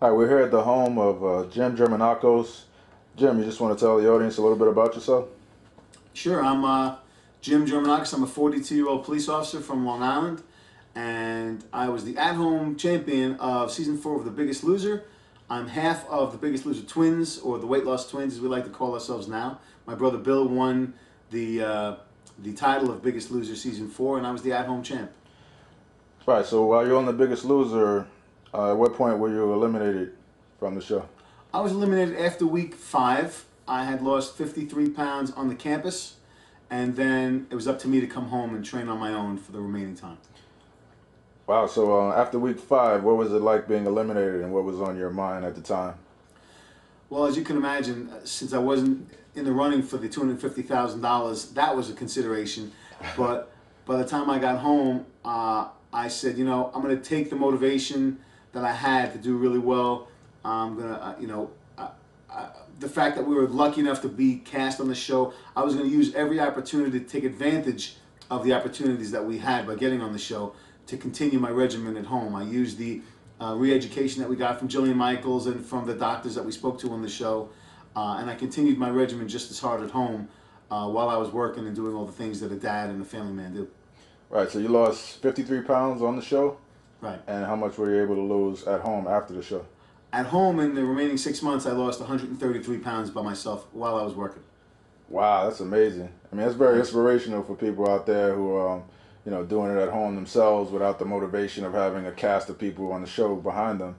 Hi, we're here at the home of Jim Germanakos. Jim, you just want to tell the audience a little bit about yourself? Sure, I'm Jim Germanakis. I'm a 42-year-old police officer from Long Island, and I was the at-home champion of season 4 of The Biggest Loser. I'm half of The Biggest Loser twins, or the Weight Loss Twins, as we like to call ourselves now. My brother Bill won the title of Biggest Loser season 4, and I was the at-home champ. Right, so while you're on The Biggest Loser, at what point were you eliminated from the show? I was eliminated after week 5. I had lost 53 pounds on the campus, and then it was up to me to come home and train on my own for the remaining time. Wow, so after week 5, what was it like being eliminated and what was on your mind at the time? Well, as you can imagine, since I wasn't in the running for the $250,000, that was a consideration. But by the time I got home, I said, you know, I'm going to take the motivation that I had to do really well. I'm going to, the fact that we were lucky enough to be cast on the show, I was going to use every opportunity to take advantage of the opportunities that we had by getting on the show to continue my regimen at home. I used the re-education that we got from Jillian Michaels and from the doctors that we spoke to on the show, and I continued my regimen just as hard at home while I was working and doing all the things that a dad and a family man do. Right, so you lost 53 pounds on the show? Right. And how much were you able to lose at home after the show? At home, in the remaining 6 months, I lost 133 pounds by myself while I was working. Wow, that's amazing. I mean, that's very inspirational for people out there who are, doing it at home themselves without the motivation of having a cast of people on the show behind them.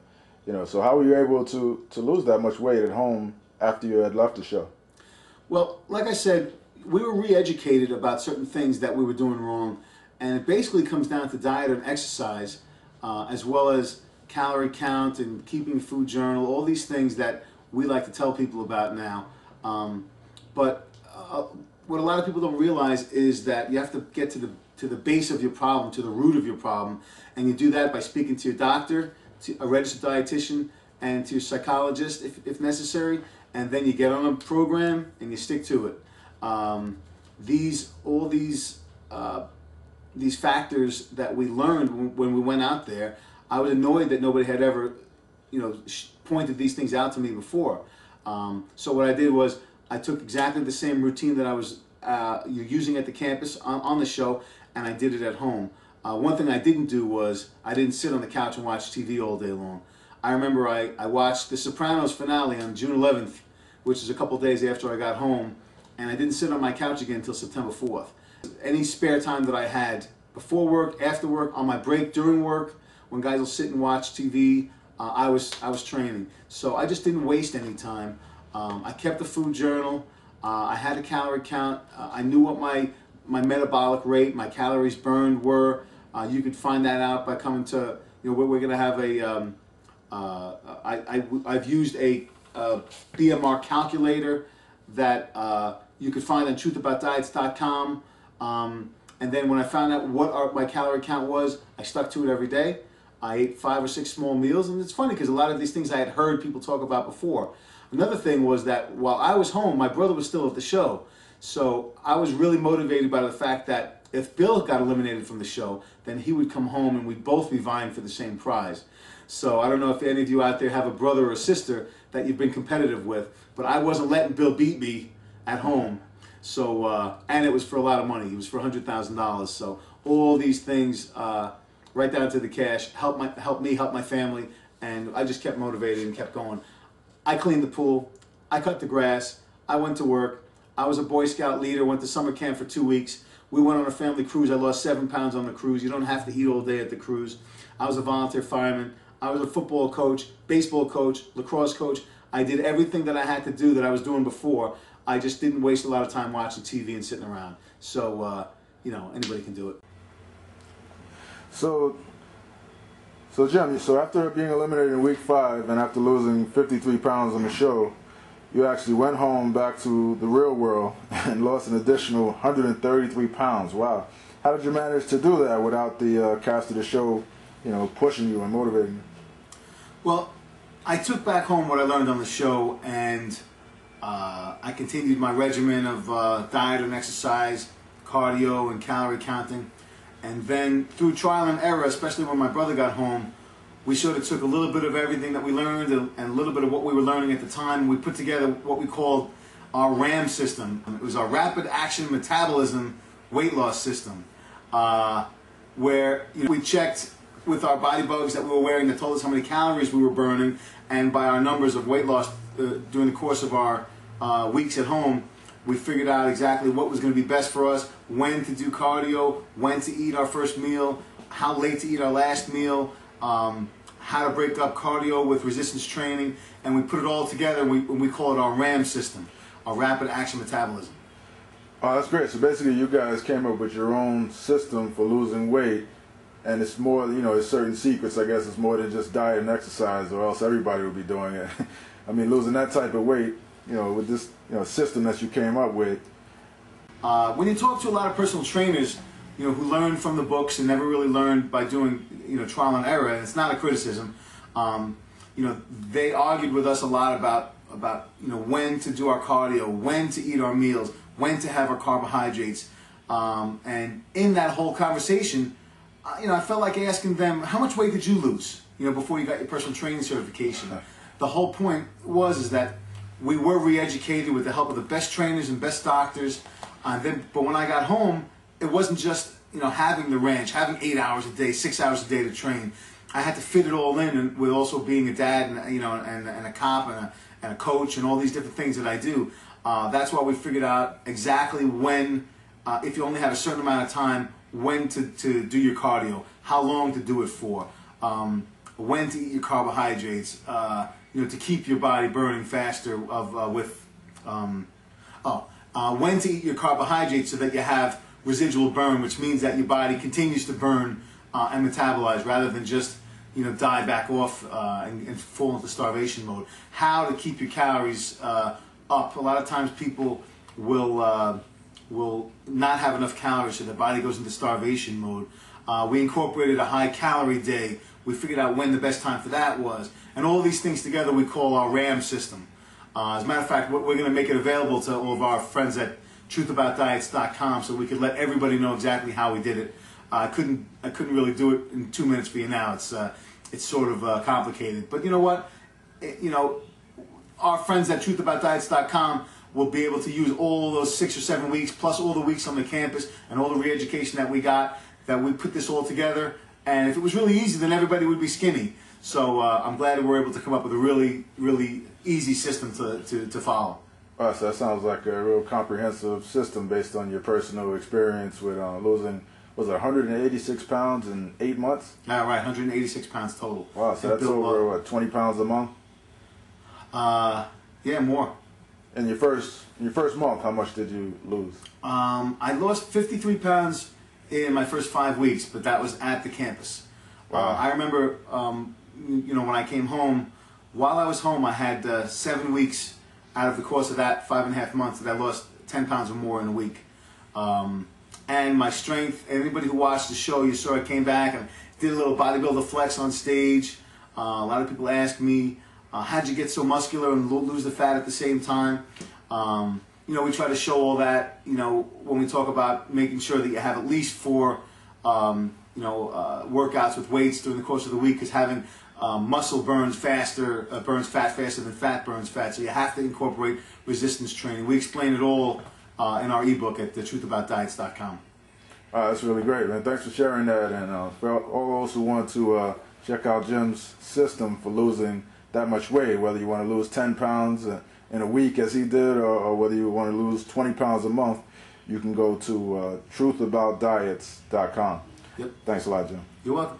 So how were you able to lose that much weight at home after you had left the show? Well, like I said, we were re-educated about certain things that we were doing wrong, and it basically comes down to diet and exercise, as well as calorie count and keeping a food journal, all these things that we like to tell people about now. But what a lot of people don't realize is that you have to get to the base of your problem, to the root of your problem, and you do that by speaking to your doctor, to a registered dietitian, and to your psychologist if necessary, and then you get on a program and you stick to it. All these factors that we learned when we went out there, I was annoyed that nobody had ever, pointed these things out to me before. So what I did was I took exactly the same routine that I was using at the campus on the show, and I did it at home. One thing I didn't do was I didn't sit on the couch and watch TV all day long. I remember I watched The Sopranos finale on June 11th, which is a couple days after I got home, and I didn't sit on my couch again until September 4th. Any spare time that I had before work, after work, on my break, during work, when guys will sit and watch TV, I was training. So I just didn't waste any time. I kept a food journal. I had a calorie count. I knew what my metabolic rate, my calories burned were. You could find that out by coming to, we're going to have a, I've used a BMR calculator that you could find on truthaboutdiets.com. And then when I found out what my calorie count was, I stuck to it every day. I ate 5 or 6 small meals, and it's funny because a lot of these things I had heard people talk about before. Another thing was that while I was home, my brother was still at the show. So I was really motivated by the fact that if Bill got eliminated from the show, then he would come home and we'd both be vying for the same prize. So I don't know if any of you out there have a brother or a sister that you've been competitive with, but I wasn't letting Bill beat me at home. So, and it was for a lot of money. It was for $100,000. So all these things, right down to the cash, helped me help my family, and I just kept motivated and kept going. I cleaned the pool, I cut the grass, I went to work, I was a Boy Scout leader, went to summer camp for 2 weeks. We went on a family cruise. I lost 7 pounds on the cruise. You don't have to eat all day at the cruise. I was a volunteer fireman. I was a football coach, baseball coach, lacrosse coach. I did everything that I had to do that I was doing before. I just didn't waste a lot of time watching TV and sitting around. So, anybody can do it. So Jim, after being eliminated in week 5 and after losing 53 pounds on the show, you actually went home back to the real world and lost an additional 133 pounds. Wow. How did you manage to do that without the cast of the show, pushing you and motivating you? Well, I took back home what I learned on the show, and I continued my regimen of diet and exercise, cardio and calorie counting. And then through trial and error, especially when my brother got home, we sort of took a little bit of everything that we learned and a little bit of what we were learning at the time. We put together what we called our RAM system. It was our rapid action metabolism weight loss system, where we checked with our body bugs that we were wearing that told us how many calories we were burning, and by our numbers of weight loss during the course of our weeks at home, we figured out exactly what was going to be best for us, when to do cardio, when to eat our first meal, how late to eat our last meal, how to break up cardio with resistance training, and we put it all together, and we call it our RAM system, our rapid action metabolism. Oh, that's great. So basically you guys came up with your own system for losing weight, and it's more, there's certain secrets, I guess. It's more than just diet and exercise, or else everybody would be doing it. I mean, losing that type of weight, with this system that you came up with. When you talk to a lot of personal trainers, who learn from the books and never really learned by doing, trial and error, and it's not a criticism, they argued with us a lot about when to do our cardio, when to eat our meals, when to have our carbohydrates, and in that whole conversation, I felt like asking them, how much weight did you lose, before you got your personal training certification? The whole point is that we were re-educated with the help of the best trainers and best doctors. But when I got home, it wasn't just having the ranch, having 8 hours a day, 6 hours a day to train. I had to fit it all in, and with also being a dad and and a cop and a coach and all these different things that I do. That's why we figured out exactly when, if you only had a certain amount of time, when to do your cardio, how long to do it for, when to eat your carbohydrates, to keep your body burning faster when to eat your carbohydrates so that you have residual burn, which means that your body continues to burn and metabolize rather than just die back off and fall into starvation mode. How to keep your calories up. A lot of times people will not have enough calories, so the body goes into starvation mode. We incorporated a high calorie day. We figured out when the best time for that was. And all these things together we call our RAM system. As a matter of fact, we're going to make it available to all of our friends at truthaboutdiets.com so we could let everybody know exactly how we did it. I couldn't really do it in 2 minutes for you now. It's sort of complicated. But you know what? Our friends at truthaboutdiets.com will be able to use all those 6 or 7 weeks, plus all the weeks on the campus and all the re-education that we got, that we put this all together. And if it was really easy, then everybody would be skinny. So I'm glad that we're able to come up with a really, really easy system to follow. So that sounds like a real comprehensive system based on your personal experience with losing, was it 186 pounds in 8 months? Yeah, right, 186 pounds total. Wow, so that's over, what, 20 pounds a month? Yeah, more. In your first month, how much did you lose? I lost 53 pounds in my first 5 weeks, but that was at the campus. Wow. I remember, when I came home, while I was home, I had 7 weeks out of the course of that 5.5 months that I lost 10 pounds or more in a week. And my strength, anybody who watched the show, you saw I came back and did a little bodybuilder flex on stage. A lot of people ask me, how'd you get so muscular and lose the fat at the same time? We try to show all that, when we talk about making sure that you have at least 4, workouts with weights during the course of the week, because having muscle burns fat faster than fat burns fat. So you have to incorporate resistance training. We explain it all in our ebook at truthaboutdiets.com. That's really great, man. Thanks for sharing that. And for all those who want to check out Jim's system for losing that much weight, whether you want to lose 10 pounds in a week as he did, or whether you want to lose 20 pounds a month, you can go to truthaboutdiets.com. Yep. Thanks a lot, Jim. You're welcome.